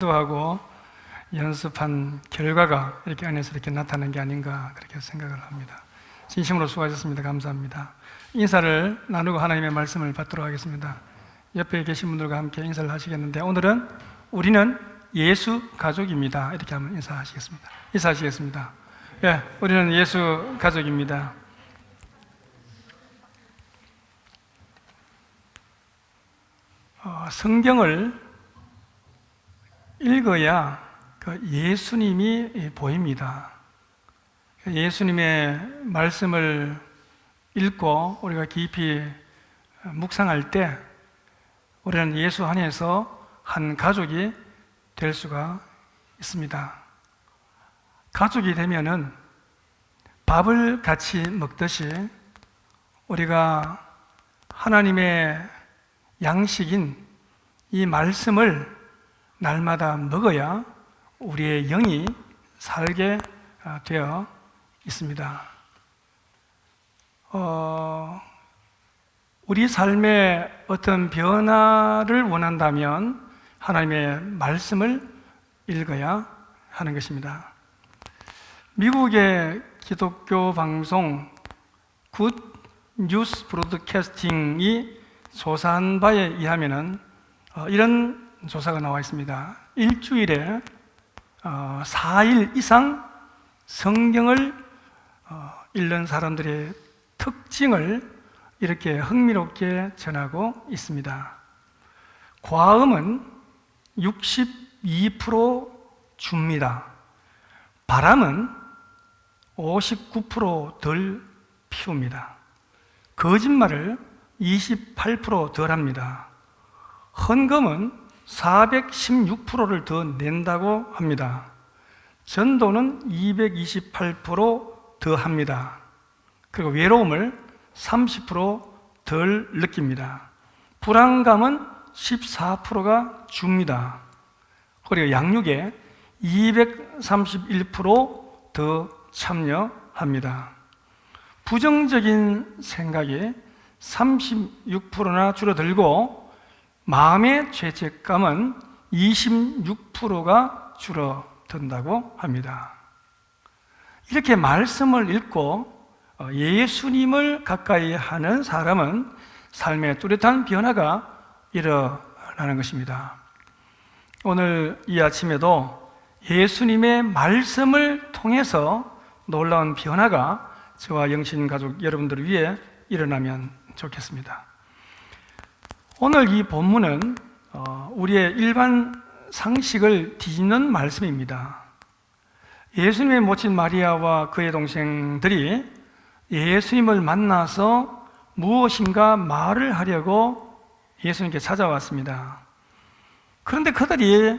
하고 연습한 결과가 이렇게 안에서 이렇게 나타나는 게 아닌가 그렇게 생각을 합니다. 진심으로 수고하셨습니다. 감사합니다. 인사를 나누고 하나님의 말씀을 받도록 하겠습니다. 옆에 계신 분들과 함께 인사를 하시겠는데, 오늘은 우리는 예수 가족입니다. 이렇게 한번 인사하시겠습니다. 인사하시겠습니다. 예, 우리는 예수 가족입니다. 성경을 읽어야 예수님이 보입니다. 예수님의 말씀을 읽고 우리가 깊이 묵상할 때 우리는 예수 안에서 한 가족이 될 수가 있습니다. 가족이 되면은 밥을 같이 먹듯이 우리가 하나님의 양식인 이 말씀을 날마다 먹어야 우리의 영이 살게 되어 있습니다. 우리 삶에 어떤 변화를 원한다면 하나님의 말씀을 읽어야 하는 것입니다. 미국의 기독교 방송 굿 뉴스 브로드캐스팅이 조사한 바에 의하면은 이런 조사가 나와 있습니다. 일주일에 4일 이상 성경을 읽는 사람들의 특징을 이렇게 흥미롭게 전하고 있습니다. 과음은 62% 줍니다. 바람은 59% 덜 피웁니다. 거짓말을 28% 덜 합니다. 헌금은 416%를 더 낸다고 합니다. 전도는 228% 더 합니다. 그리고 외로움을 30%덜 느낍니다. 불안감은 14%가 줍니다. 그리고 양육에 231%더 참여합니다. 부정적인 생각이 36%나 줄어들고 마음의 죄책감은 26%가 줄어든다고 합니다. 이렇게 말씀을 읽고 예수님을 가까이 하는 사람은 삶에 뚜렷한 변화가 일어나는 것입니다. 오늘 이 아침에도 예수님의 말씀을 통해서 놀라운 변화가 저와 영신가족 여러분들을 위해 일어나면 좋겠습니다. 오늘 이 본문은 우리의 일반 상식을 뒤집는 말씀입니다. 예수님의 모친 마리아와 그의 동생들이 예수님을 만나서 무엇인가 말을 하려고 예수님께 찾아왔습니다. 그런데 그들이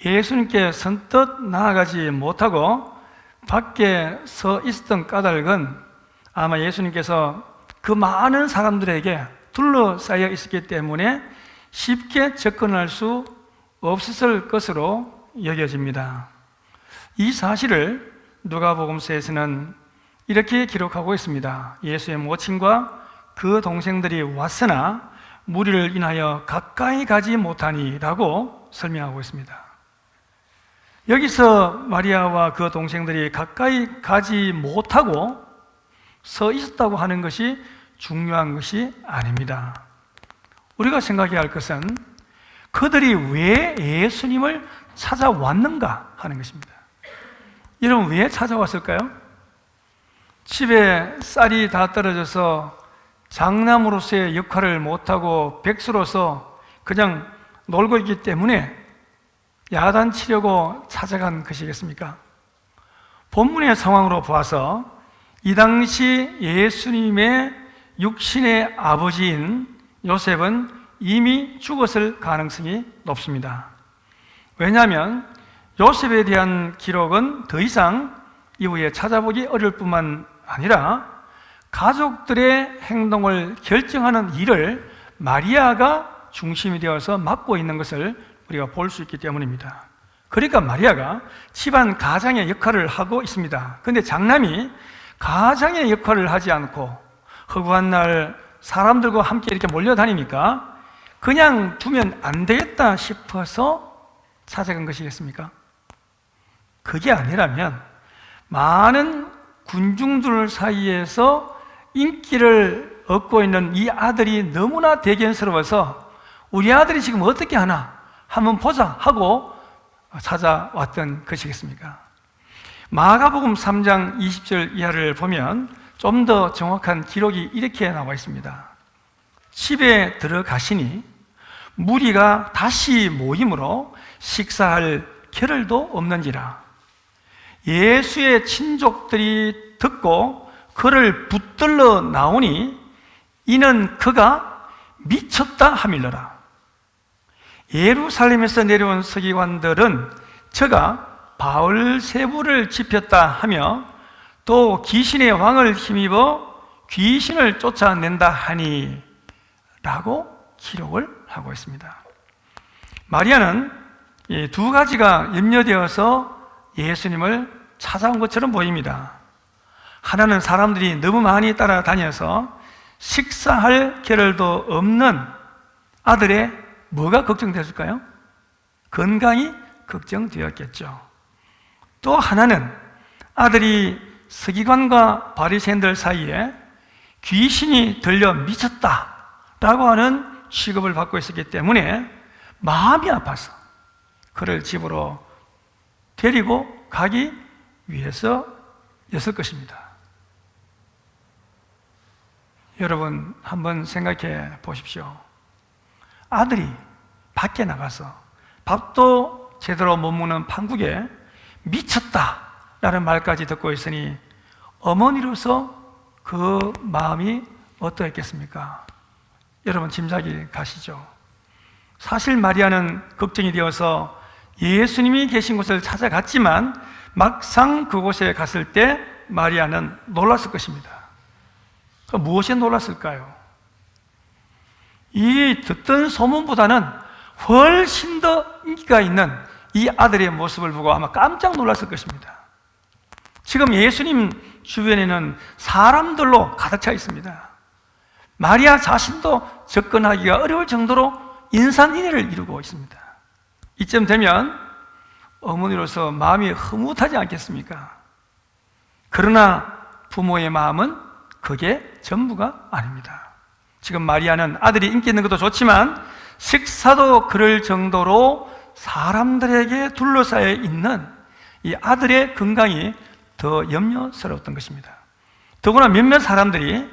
예수님께 선뜻 나아가지 못하고 밖에 서 있었던 까닭은 아마 예수님께서 그 많은 사람들에게 둘러싸여 있었기 때문에 쉽게 접근할 수 없었을 것으로 여겨집니다. 이 사실을 누가복음서에서는 이렇게 기록하고 있습니다. 예수의 모친과 그 동생들이 왔으나 무리를 인하여 가까이 가지 못하니 라고 설명하고 있습니다. 여기서 마리아와 그 동생들이 가까이 가지 못하고 서 있었다고 하는 것이 중요한 것이 아닙니다. 우리가 생각해야 할 것은 그들이 왜 예수님을 찾아왔는가 하는 것입니다. 여러분, 왜 찾아왔을까요? 집에 쌀이 다 떨어져서 장남으로서의 역할을 못하고 백수로서 그냥 놀고 있기 때문에 야단치려고 찾아간 것이겠습니까? 본문의 상황으로 보아서 이 당시 예수님의 육신의 아버지인 요셉은 이미 죽었을 가능성이 높습니다. 왜냐하면 요셉에 대한 기록은 더 이상 이후에 찾아보기 어려울 뿐만 아니라 가족들의 행동을 결정하는 일을 마리아가 중심이 되어서 맡고 있는 것을 우리가 볼 수 있기 때문입니다. 그러니까 마리아가 집안 가장의 역할을 하고 있습니다. 그런데 장남이 가장의 역할을 하지 않고 허구한 날 사람들과 함께 이렇게 몰려다니니까 그냥 두면 안 되겠다 싶어서 찾아간 것이겠습니까? 그게 아니라면 많은 군중들 사이에서 인기를 얻고 있는 이 아들이 너무나 대견스러워서 우리 아들이 지금 어떻게 하나 한번 보자 하고 찾아왔던 것이겠습니까? 마가복음 3장 20절 이하를 보면 좀 더 정확한 기록이 이렇게 나와 있습니다. 집에 들어가시니 무리가 다시 모임으로 식사할 겨를도 없는지라. 예수의 친족들이 듣고 그를 붙들러 나오니 이는 그가 미쳤다 하밀러라. 예루살렘에서 내려온 서기관들은 저가 바울세부를 집혔다 하며 또 귀신의 왕을 힘입어 귀신을 쫓아낸다 하니 라고 기록을 하고 있습니다. 마리아는 이 두 가지가 염려되어서 예수님을 찾아온 것처럼 보입니다. 하나는 사람들이 너무 많이 따라다녀서 식사할 겨를도 없는 아들의 뭐가 걱정됐을까요? 건강이 걱정되었겠죠. 또 하나는 아들이 서기관과 바리새인들 사이에 귀신이 들려 미쳤다라고 하는 취급을 받고 있었기 때문에 마음이 아파서 그를 집으로 데리고 가기 위해서였을 것입니다. 여러분 한번 생각해 보십시오. 아들이 밖에 나가서 밥도 제대로 못 먹는 판국에 미쳤다라는 말까지 듣고 있으니 어머니로서 그 마음이 어떠했겠습니까? 여러분 짐작이 가시죠? 사실 마리아는 걱정이 되어서 예수님이 계신 곳을 찾아갔지만 막상 그곳에 갔을 때 마리아는 놀랐을 것입니다. 무엇에 놀랐을까요? 이 듣던 소문보다는 훨씬 더 인기가 있는 이 아들의 모습을 보고 아마 깜짝 놀랐을 것입니다. 지금 예수님 주변에는 사람들로 가득 차 있습니다. 마리아 자신도 접근하기가 어려울 정도로 인산인해를 이루고 있습니다. 이쯤 되면 어머니로서 마음이 흐뭇하지 않겠습니까? 그러나 부모의 마음은 그게 전부가 아닙니다. 지금 마리아는 아들이 인기 있는 것도 좋지만 식사도 그럴 정도로 사람들에게 둘러싸여 있는 이 아들의 건강이 더 염려스러웠던 것입니다. 더구나 몇몇 사람들이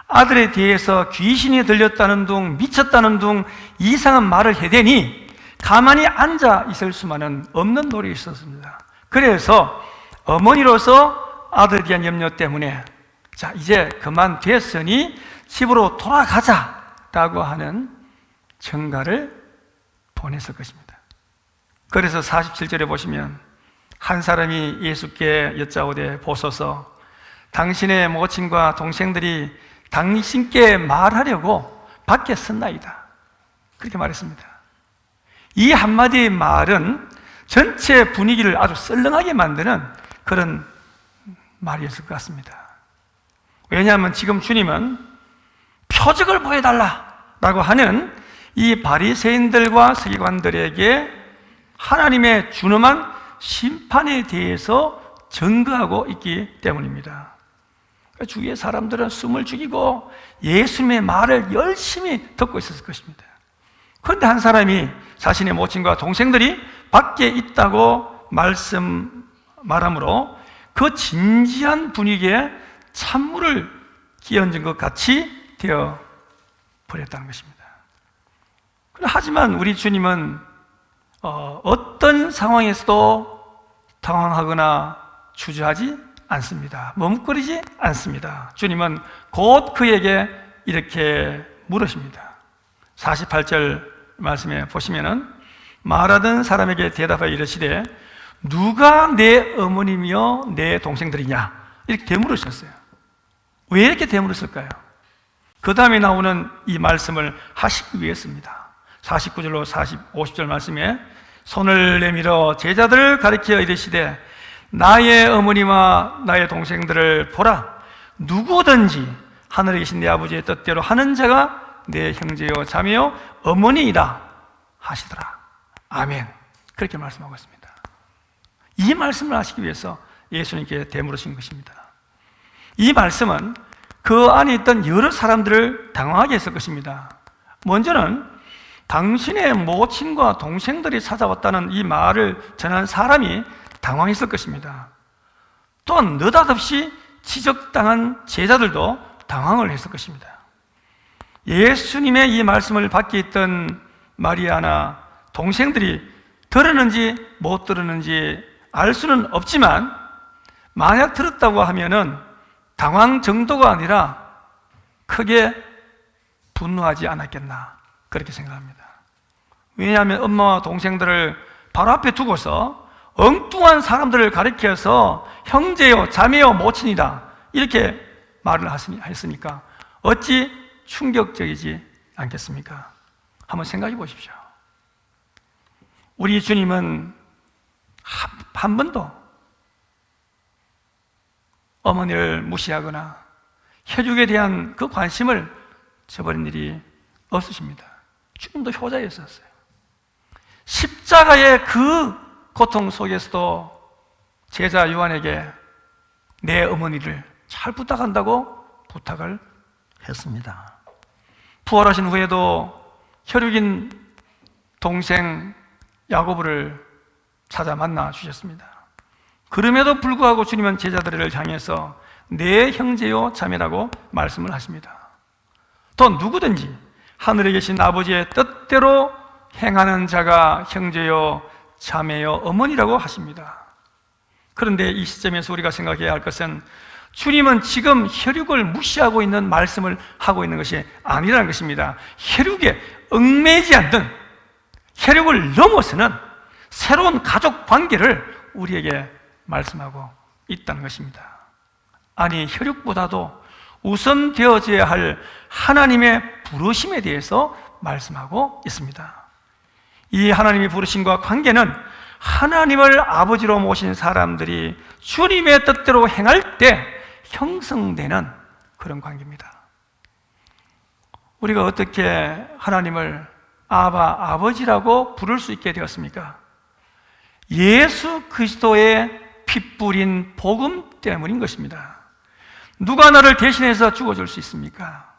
아들에 대해서 귀신이 들렸다는 둥, 미쳤다는 둥 이상한 말을 해대니 가만히 앉아 있을 수만은 없는 노력이 있었습니다. 그래서 어머니로서 아들에 대한 염려 때문에 자 이제 그만 됐으니 집으로 돌아가자라고 하는 전가를 보냈을 것입니다. 그래서 47절에 보시면 한 사람이 예수께 여짜오되 보소서 당신의 모친과 동생들이 당신께 말하려고 밖에 섰나이다. 그렇게 말했습니다. 이 한마디의 말은 전체 분위기를 아주 썰렁하게 만드는 그런 말이었을 것 같습니다. 왜냐하면 지금 주님은 표적을 보여달라라고 하는 이 바리새인들과 서기관들에게 하나님의 준엄한 심판에 대해서 증거하고 있기 때문입니다. 주위의 사람들은 숨을 죽이고 예수님의 말을 열심히 듣고 있었을 것입니다. 그런데 한 사람이 자신의 모친과 동생들이 밖에 있다고 말함으로 그 진지한 분위기에 찬물을 끼얹은 것 같이 되어 버렸다는 것입니다. 하지만 우리 주님은 어떤 상황에서도 당황하거나 주저하지 않습니다. 머뭇거리지 않습니다. 주님은 곧 그에게 이렇게 물으십니다. 48절 말씀에 보시면은 말하던 사람에게 대답하여 이르시되 누가 내 어머니며 내 동생들이냐 이렇게 되물으셨어요. 왜 이렇게 되물었을까요? 그 다음에 나오는 이 말씀을 하시기 위해서입니다. 49절로 50절 말씀에 손을 내밀어 제자들을 가리켜 이르시되 나의 어머니와 나의 동생들을 보라. 누구든지 하늘에 계신 내 아버지의 뜻대로 하는 자가 내 형제요 자매요 어머니이다 하시더라. 아멘. 그렇게 말씀하고 있습니다. 이 말씀을 하시기 위해서 예수님께 되물으신 것입니다. 이 말씀은 그 안에 있던 여러 사람들을 당황하게 했을 것입니다. 먼저는 당신의 모친과 동생들이 찾아왔다는 이 말을 전한 사람이 당황했을 것입니다. 또한 느닷없이 지적당한 제자들도 당황을 했을 것입니다. 예수님의 이 말씀을 밖에 있던 마리아나 동생들이 들었는지 못 들었는지 알 수는 없지만 만약 들었다고 하면은 당황 정도가 아니라 크게 분노하지 않았겠나 그렇게 생각합니다. 왜냐하면 엄마와 동생들을 바로 앞에 두고서 엉뚱한 사람들을 가리켜서 형제요, 자매요, 모친이다 이렇게 말을 했으니까 어찌 충격적이지 않겠습니까? 한번 생각해 보십시오. 우리 주님은 한 번도 어머니를 무시하거나 혈육에 대한 그 관심을 저버린 일이 없으십니다. 주님도 효자였었어요. 십자가의 그 고통 속에서도 제자 요한에게 내 어머니를 잘 부탁한다고 부탁을 했습니다. 부활하신 후에도 혈육인 동생 야고보를 찾아 만나 주셨습니다. 그럼에도 불구하고 주님은 제자들을 향해서 내 형제요 자매라고 말씀을 하십니다. 또 누구든지 하늘에 계신 아버지의 뜻대로 행하는 자가 형제요 자매요 어머니라고 하십니다. 그런데 이 시점에서 우리가 생각해야 할 것은 주님은 지금 혈육을 무시하고 있는 말씀을 하고 있는 것이 아니라는 것입니다. 혈육에 얽매이지 않는 혈육을 넘어서는 새로운 가족 관계를 우리에게 말씀하고 있다는 것입니다. 아니, 혈육보다도 우선 되어져야 할 하나님의 부르심에 대해서 말씀하고 있습니다. 이 하나님의 부르심과 관계는 하나님을 아버지로 모신 사람들이 주님의 뜻대로 행할 때 형성되는 그런 관계입니다. 우리가 어떻게 하나님을 아버지라고 부를 수 있게 되었습니까? 예수 그리스도의 피 뿌린 복음 때문인 것입니다. 누가 나를 대신해서 죽어줄 수 있습니까?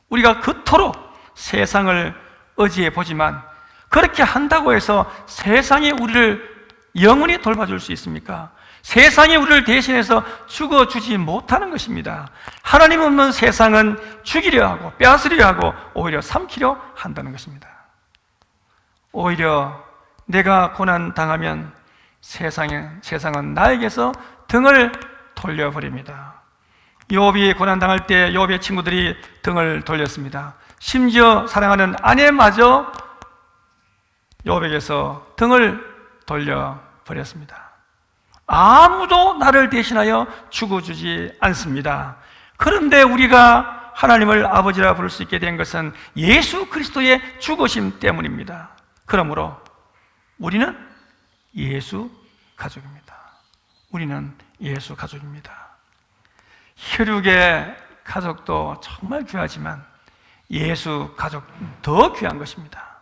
우리가 그토록 세상을 의지해 보지만 그렇게 한다고 해서 세상이 우리를 영원히 돌봐줄 수 있습니까? 세상이 우리를 대신해서 죽어주지 못하는 것입니다. 하나님 없는 세상은 죽이려 하고 빼앗으려 하고 오히려 삼키려 한다는 것입니다. 오히려 내가 고난당하면 세상은 나에게서 등을 돌려버립니다. 욥이 고난당할 때 욥의 친구들이 등을 돌렸습니다. 심지어 사랑하는 아내마저 욥에게서 등을 돌려버렸습니다. 아무도 나를 대신하여 죽어주지 않습니다. 그런데 우리가 하나님을 아버지라 부를 수 있게 된 것은 예수 그리스도의 죽으심 때문입니다. 그러므로 우리는 예수 가족입니다. 우리는 예수 가족입니다. 혈육의 가족도 정말 귀하지만 예수 가족 더 귀한 것입니다.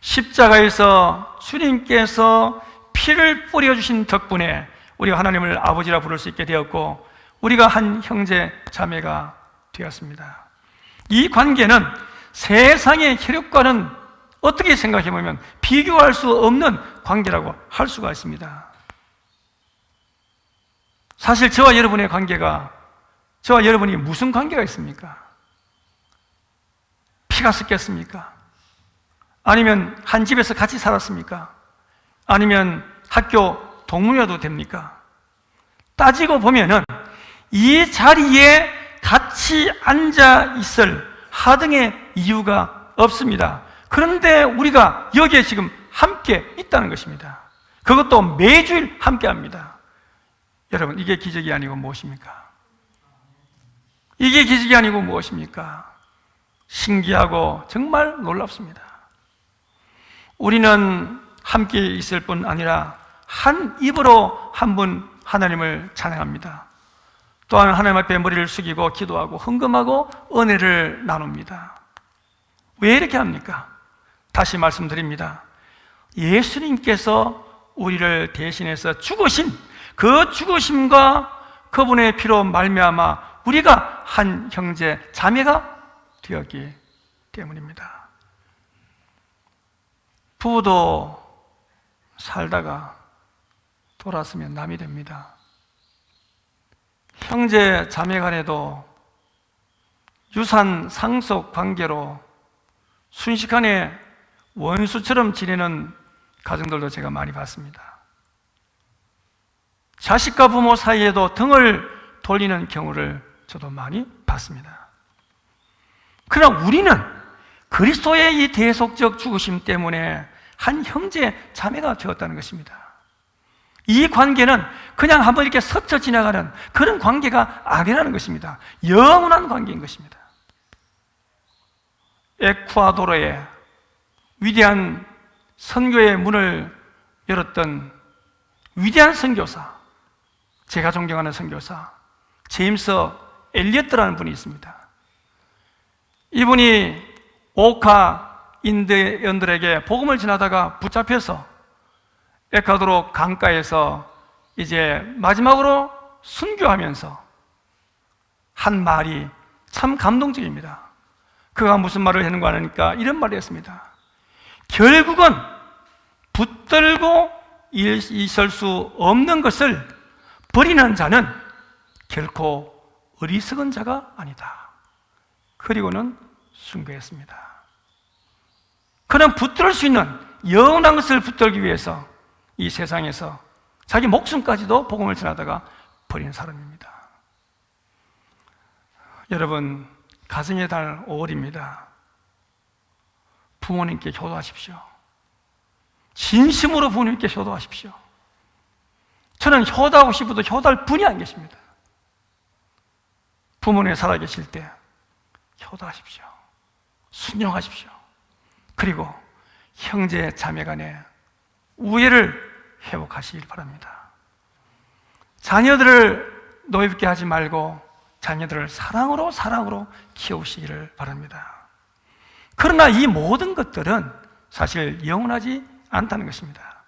십자가에서 주님께서 피를 뿌려주신 덕분에 우리가 하나님을 아버지라 부를 수 있게 되었고 우리가 한 형제 자매가 되었습니다. 이 관계는 세상의 혈육과는 어떻게 생각해보면 비교할 수 없는 관계라고 할 수가 있습니다. 사실 저와 여러분의 관계가, 저와 여러분이 무슨 관계가 있습니까? 피가 섞였습니까? 아니면 한 집에서 같이 살았습니까? 아니면 학교 동문이라도 됩니까? 따지고 보면은 이 자리에 같이 앉아 있을 하등의 이유가 없습니다. 그런데 우리가 여기에 지금 함께 있다는 것입니다. 그것도 매주일 함께 합니다. 여러분, 이게 기적이 아니고 무엇입니까? 이게 기적이 아니고 무엇입니까? 신기하고 정말 놀랍습니다. 우리는 함께 있을 뿐 아니라 한 입으로 한 분 하나님을 찬양합니다. 또한 하나님 앞에 머리를 숙이고 기도하고 헌금하고 은혜를 나눕니다. 왜 이렇게 합니까? 다시 말씀드립니다. 예수님께서 우리를 대신해서 죽으신 그 죽으심과 그분의 피로 말미암아 우리가 한 형제 자매가 되었기 때문입니다. 부부도 살다가 돌았으면 남이 됩니다. 형제 자매 간에도 유산 상속 관계로 순식간에 원수처럼 지내는 가정들도 제가 많이 봤습니다. 자식과 부모 사이에도 등을 돌리는 경우를 저도 많이 봤습니다. 그러나 우리는 그리스도의 이 대속적 죽으심 때문에 한 형제 자매가 되었다는 것입니다. 이 관계는 그냥 한번 이렇게 스쳐 지나가는 그런 관계가 아니라는 것입니다. 영원한 관계인 것입니다. 에콰도르에 위대한 선교의 문을 열었던 위대한 선교사, 제가 존경하는 선교사 제임스 엘리어트라는 분이 있습니다. 이분이 오카 인디언들에게 복음을 전하다가 붙잡혀서 에콰도르 강가에서 이제 마지막으로 순교하면서 한 말이 참 감동적입니다. 그가 무슨 말을 했는가 하니까 이런 말을 했습니다. 결국은 붙들고 있을 수 없는 것을 버리는 자는 결코 어리석은 자가 아니다. 그리고는 순교했습니다. 그는 붙들 수 있는 영원한 것을 붙들기 위해서 이 세상에서 자기 목숨까지도 복음을 전하다가 버린 사람입니다. 여러분, 가정의 달 5월입니다. 부모님께 효도하십시오. 진심으로 부모님께 효도하십시오. 저는 효도하고 싶어도 효도할 분이 안 계십니다. 부모님 살아계실 때 효도하십시오. 순종하십시오. 그리고 형제 자매 간에 우애를 회복하시길 바랍니다. 자녀들을 노엽게 하지 말고 자녀들을 사랑으로 키우시기를 바랍니다. 그러나 이 모든 것들은 사실 영원하지 않다는 것입니다.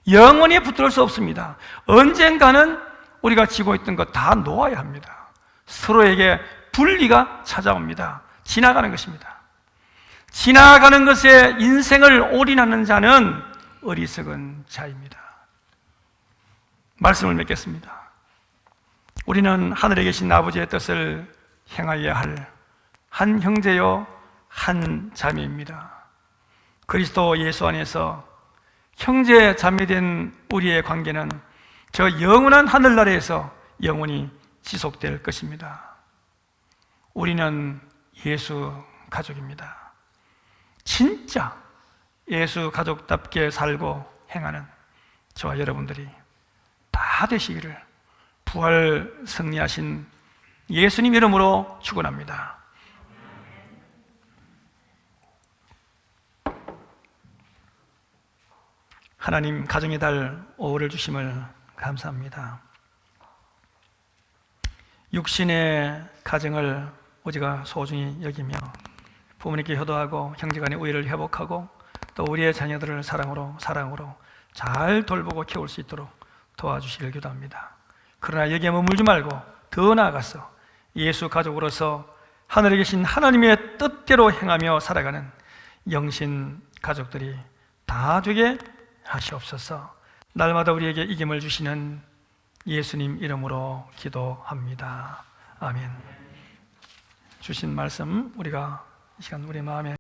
영원히 붙들 수 없습니다. 언젠가는 우리가 지고 있던 것 다 놓아야 합니다. 서로에게 분리가 찾아옵니다. 지나가는 것입니다. 지나가는 것에 인생을 올인하는 자는 어리석은 자입니다. 말씀을 맺겠습니다. 우리는 하늘에 계신 아버지의 뜻을 행하여야 할 한 형제요 한 자매입니다. 그리스도 예수 안에서 형제 자매된 우리의 관계는 저 영원한 하늘나라에서 영원히 지속될 것입니다. 우리는 예수 가족입니다. 진짜 예수 가족답게 살고 행하는 저와 여러분들이 다 되시기를 부활 승리하신 예수님 이름으로 축원합니다. 하나님, 가정의 달 5월을 주심을 감사합니다. 육신의 가정을 우리가 소중히 여기며 부모님께 효도하고 형제간의 우애를 회복하고 또 우리의 자녀들을 사랑으로 잘 돌보고 키울 수 있도록 도와주시길 기도합니다. 그러나 여기에 머물지 말고 더 나아가서 예수 가족으로서 하늘에 계신 하나님의 뜻대로 행하며 살아가는 영신 가족들이 다 되게 하시옵소서. 날마다 우리에게 이김을 주시는 예수님 이름으로 기도합니다. 아멘. 주신 말씀 우리가 이 시간 우리 마음에